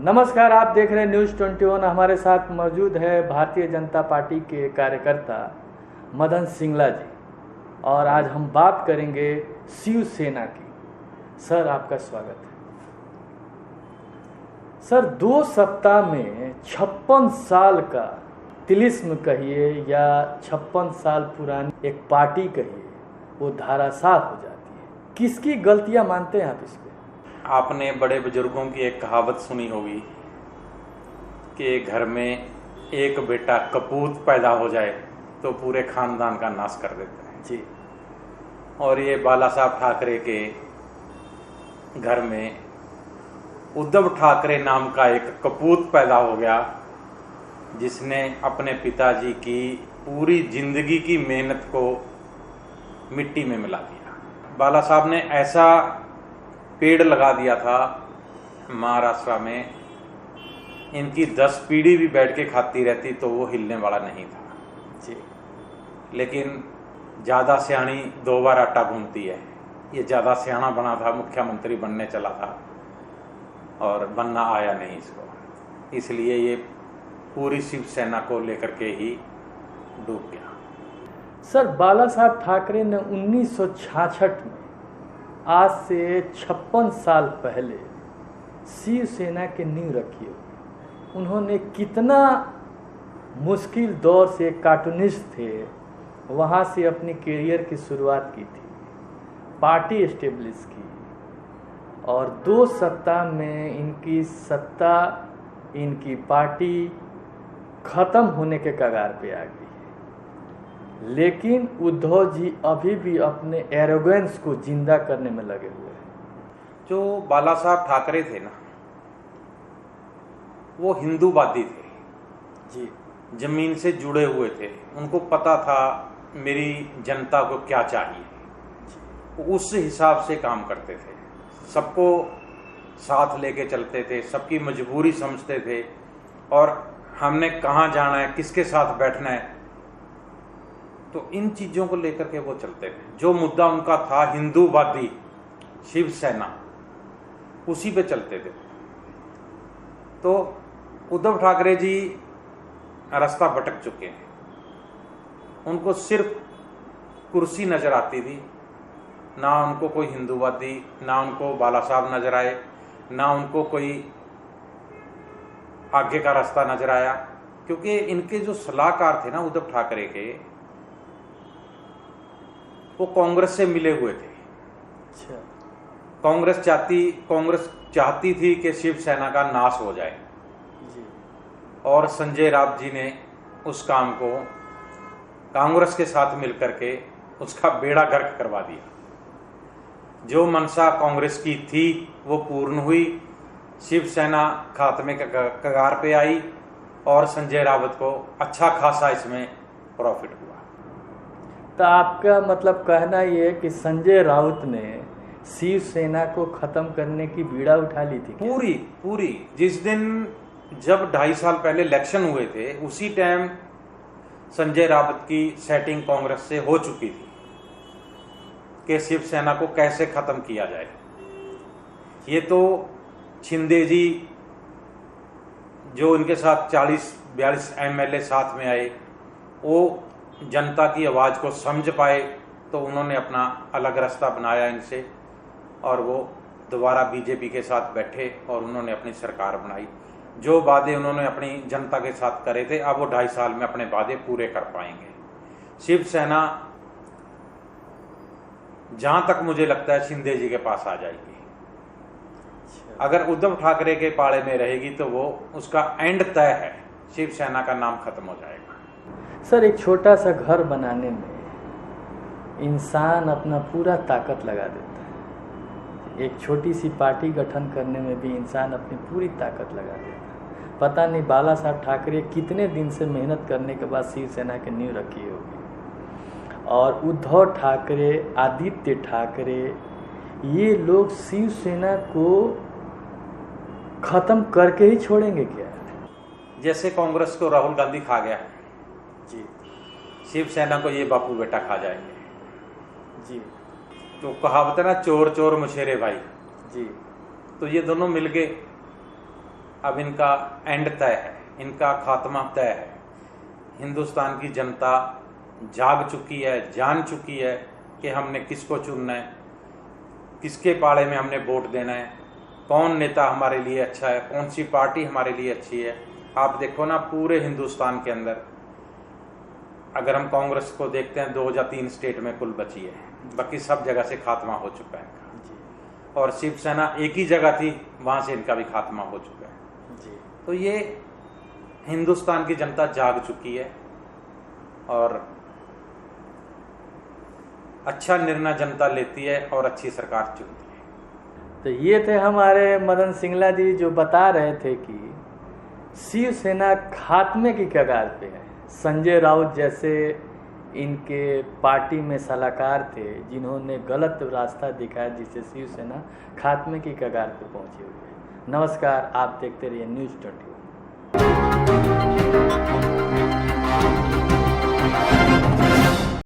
नमस्कार, आप देख रहे हैं न्यूज़ 21। हमारे साथ मौजूद है भारतीय जनता पार्टी के कार्यकर्ता मदन सिंगला जी और आज हम बात करेंगे शिवसेना की। सर, आपका स्वागत है। सर, 2 सप्ताह में 56 साल का तिलिस्म कहिए या 56 साल पुरानी एक पार्टी कहिए, वो धाराशाह हो जाती है। किसकी गलतियां मानते हैं आप इस पे? आपने बड़े बुजुर्गों की एक कहावत सुनी होगी कि घर में एक बेटा कपूत पैदा हो जाए तो पूरे खानदान का नाश कर देता है जी। और ये बाला साहब ठाकरे के घर में उद्धव ठाकरे नाम का एक कपूत पैदा हो गया, जिसने अपने पिताजी की पूरी जिंदगी की मेहनत को मिट्टी में मिला दिया। बाला साहब ने ऐसा पेड़ लगा दिया था महाराष्ट्र में, इनकी 10 पीढ़ी भी बैठ के खाती रहती तो वो हिलने वाला नहीं था जी। लेकिन ज़्यादा सियाणी 2 बार आटा घूमती है। ये ज़्यादा सियाना बना था, मुख्यमंत्री बनने चला था और बनना आया नहीं इसको, इसलिए ये पूरी शिवसेना को लेकर के ही डूब गया। सर, बाला साहब ठाकरे ने 1966 में, आज से 56 साल पहले शिवसेना की नींव रखी हो। उन्होंने कितना मुश्किल दौर से, कार्टूनिस्ट थे, वहाँ से अपनी करियर की शुरुआत की थी, पार्टी एस्टेब्लिश की और 2 सप्ताह में इनकी सत्ता, इनकी पार्टी खत्म होने के कगार पे आ गई है। लेकिन उद्धव जी अभी भी अपने एरोगेंस को जिंदा करने में लगे हुए हैं। जो बाला साहब ठाकरे थे ना, वो हिंदूवादी थे जी। जमीन से जुड़े हुए थे। उनको पता था मेरी जनता को क्या चाहिए, वो उस हिसाब से काम करते थे, सबको साथ लेके चलते थे, सबकी मजबूरी समझते थे और हमने कहाँ जाना है, किसके साथ बैठना है, तो इन चीज़ों को लेकर के वो चलते थे। जो मुद्दा उनका था हिंदूवादी, शिवसेना, उसी पे चलते थे। तो उद्धव ठाकरे जी रास्ता भटक चुके हैं। उनको सिर्फ कुर्सी नजर आती थी, ना उनको कोई हिंदूवादी, ना उनको बाला साहब नजर आए, ना उनको कोई आगे का रास्ता नजर आया। क्योंकि इनके जो सलाहकार थे ना उद्धव ठाकरे के, वो कांग्रेस से मिले हुए थे। अच्छा। कांग्रेस चाहती थी कि शिवसेना का नाश हो जाए जी। और संजय राउत जी ने उस काम को कांग्रेस के साथ मिलकर के उसका बेड़ा गर्क करवा दिया। जो मंशा कांग्रेस की थी वो पूर्ण हुई, शिवसेना खात्मे के कगार पे आई और संजय राउत को अच्छा खासा इसमें प्रॉफिट हुआ। तो आपका मतलब कहना ये है कि संजय राउत ने शिवसेना को खत्म करने की बीड़ा उठा ली थी? पूरी जिस दिन जब 2.5 साल पहले इलेक्शन हुए थे, उसी टाइम संजय राउत की सेटिंग कांग्रेस से हो चुकी थी कि शिवसेना को कैसे खत्म किया जाए। ये तो शिंदे जी, जो इनके साथ 40-42 एमएलए साथ में आए, वो जनता की आवाज़ को समझ पाए तो उन्होंने अपना अलग रास्ता बनाया इनसे और वो दोबारा बीजेपी के साथ बैठे और उन्होंने अपनी सरकार बनाई। जो वादे उन्होंने अपनी जनता के साथ करे थे, अब वो 2.5 साल में अपने वादे पूरे कर पाएंगे। शिवसेना जहां तक मुझे लगता है शिंदे जी के पास आ जाएगी। अगर उद्धव ठाकरे के पाले में रहेगी तो वो उसका एंड तय है, शिवसेना का नाम खत्म हो जाएगा। सर, एक छोटा सा घर बनाने में इंसान अपना पूरा ताकत लगा देता है। एक छोटी सी पार्टी गठन करने में भी इंसान अपनी पूरी ताकत लगा देता है। पता नहीं बाला साहब ठाकरे कितने दिन से मेहनत करने के बाद शिवसेना की नींव रखी होगी। और उद्धव ठाकरे, आदित्य ठाकरे, ये लोग शिवसेना को खत्म करके ही छोड़ेंगे क्या? जैसे कांग्रेस को राहुल गांधी खा गया जी, शिवसेना को ये बापू बेटा खा जाएंगे जी। तो कहावत है ना, चोर चोर मुशेरे भाई जी। तो ये दोनों मिल गए अब इनका एंड तय है, इनका खात्मा तय है। हिंदुस्तान की जनता जाग चुकी है, जान चुकी है कि हमने किसको चुनना है, किसके पाले में हमने वोट देना है, कौन नेता हमारे लिए अच्छा है, कौन सी पार्टी हमारे लिए अच्छी है। आप देखो ना, पूरे हिंदुस्तान के अंदर अगर हम कांग्रेस को देखते हैं 2 या 3 स्टेट में कुल बची है, बाकी सब जगह से खात्मा हो चुका है इनका। और शिवसेना एक ही जगह थी, वहां से इनका भी खात्मा हो चुका है जी। तो ये हिंदुस्तान की जनता जाग चुकी है और अच्छा निर्णय जनता लेती है और अच्छी सरकार चुनती है। तो ये थे हमारे मदन सिंगला जी जो बता रहे थे कि शिवसेना खात्मे की कगार पे है। संजय राउत जैसे इनके पार्टी में सलाहकार थे जिन्होंने गलत रास्ता दिखाया, जिससे शिवसेना खात्मे की कगार पे पहुंची हुई है। नमस्कार, आप देखते रहिए न्यूज़ 21।